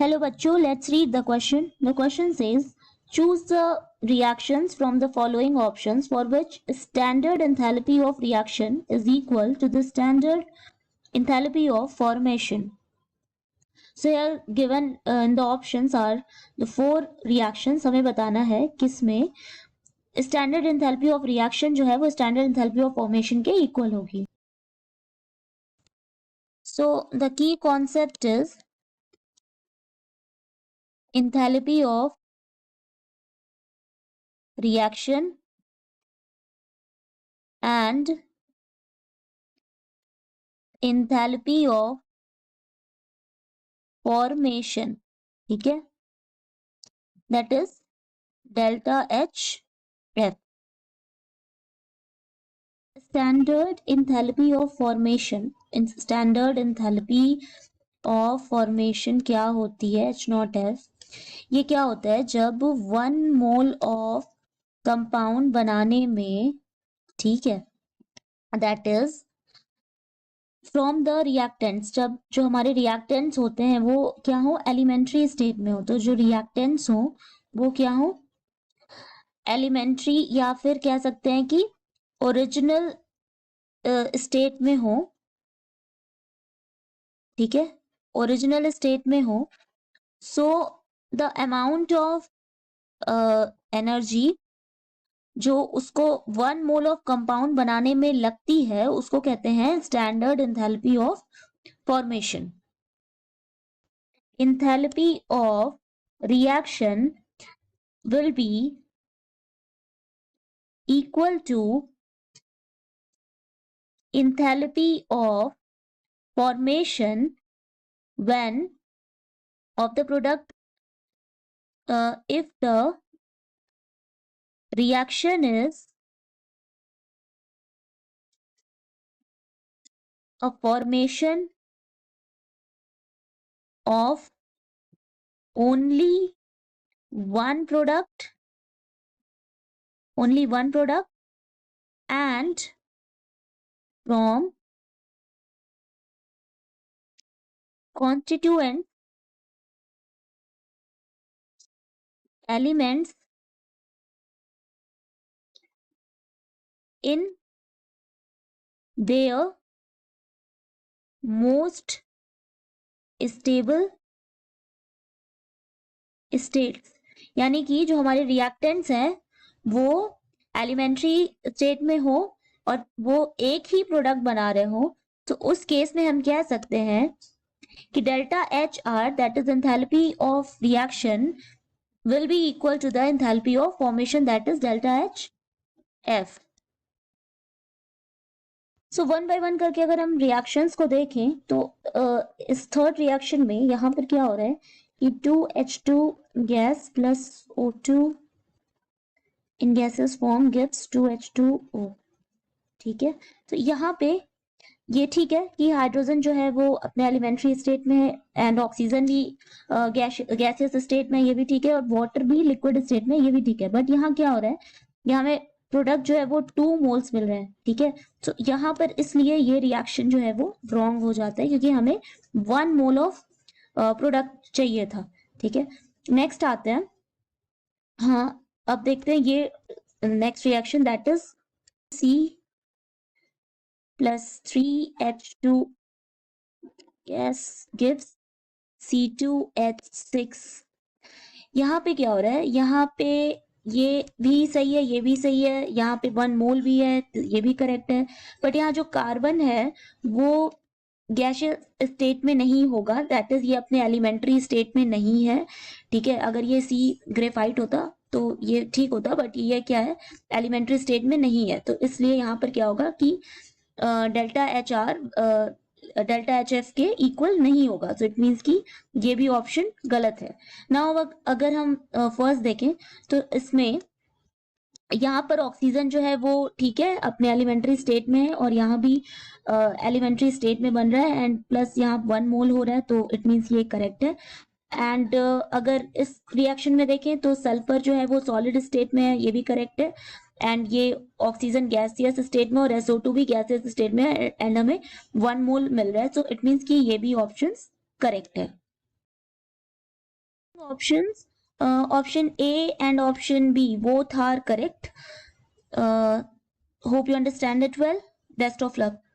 Hello बच्चों, let's read the question. The question says, choose the reactions from the following options for which standard enthalpy of reaction is equal to the standard enthalpy of formation. So here given in the options are the four reactions. हमें बताना है किसमें standard enthalpy of reaction जो है वो standard enthalpy of formation के equal होगी. So the key concept is enthalpy of reaction and enthalpy of formation. ठीक है, that is delta H F. Standard enthalpy of formation. Standard enthalpy of formation क्या होती है? H not F. ये क्या होता है जब 1 मोल ऑफ कंपाउंड बनाने में, ठीक है, that is from the reactants, जब जो हमारे रिएक्टेंट्स होते हैं वो क्या हो, एलिमेंट्री स्टेट में हो. तो जो रिएक्टेंट्स हो वो क्या हो, एलिमेंट्री, या फिर कह सकते हैं कि ओरिजिनल स्टेट में हो. ठीक है, ओरिजिनल स्टेट में हो. So the amount of energy जो उसको 1 मोल ऑफ कंपाउंड बनाने में लगती है उसको कहते हैं standard enthalpy of formation. Enthalpy of reaction will be equal to enthalpy of formation when of the product if the reaction is a formation of only one product and from constituent elements in their most stable states. यानी कि जो हमारे reactants हैं वो elementary state में हो और वो एक ही प्रोडक्ट बना रहे हो, तो उस केस में हम कह सकते हैं कि delta H R, that is enthalpy of reaction, will be equal to the enthalpy of formation, that is delta H F. So one by one करके अगर हम रिएक्शंस को देखें तो इस थर्ड रिएक्शन में यहाँ पर क्या हो रहा है कि 2H2 gas plus O2 in gaseous form gives 2H2O. ठीक है, तो यहाँ पे ये ठीक है कि हाइड्रोजन जो है वो अपने एलिमेंट्री स्टेट में है एंड ऑक्सीजन भी गैसियस स्टेट में, ये भी ठीक है, और वाटर भी लिक्विड स्टेट में, ये भी ठीक है. बट यहाँ क्या हो रहा है, यहाँ में प्रोडक्ट जो है वो 2 मोल्स मिल रहे हैं. ठीक है, तो यहाँ पर इसलिए ये रिएक्शन जो है वो रॉन्ग हो जाता है क्योंकि हमें 1 मोल ऑफ प्रोडक्ट चाहिए था. ठीक है, नेक्स्ट आते हैं. हाँ, अब देखते हैं ये next reaction, that is C plus 3H2 gas gives C2H6. यहाँ पे क्या हो रहा है, यहाँ पे ये भी सही है, ये भी सही है, यहाँ पे 1 मोल भी है, ये भी करेक्ट है. बट यहाँ जो कार्बन है वो गैसियस स्टेट में नहीं होगा, दैट इज ये अपने एलिमेंट्री स्टेट में नहीं है. ठीक है, अगर ये C ग्रेफाइट होता तो ये ठीक होता, बट ये क्या है, एलिमेंट्री स्टेट में नहीं है. तो इसलिए यहाँ पर क्या होगा कि delta H R delta H F के इक्वल नहीं होगा. सो इट मीन्स कि ये भी ऑप्शन गलत है. नाउ अगर हम फर्स्ट देखें तो इसमें यहाँ पर ऑक्सीजन जो है वो ठीक है अपने एलिमेंट्री स्टेट में है और यहाँ भी एलिमेंट्री स्टेट में बन रहा है एंड प्लस यहाँ 1 मोल हो रहा है, तो इट मीन्स ये करेक्ट है. एंड अगर इस रिएक्शन में देखें तो सल्फर जो है वो सॉलिड स्टेट में है, ये भी करेक्ट है. एंड ये ऑक्सीजन गैसियस स्टेट में और SO2 भी गैसियस स्टेट में है एंड हमें 1 मोल मिल रहा है. सो इट मीन्स कि ये भी ऑप्शंस करेक्ट है. options, option A and option B, both are correct. Hope you understand it well. Best of luck.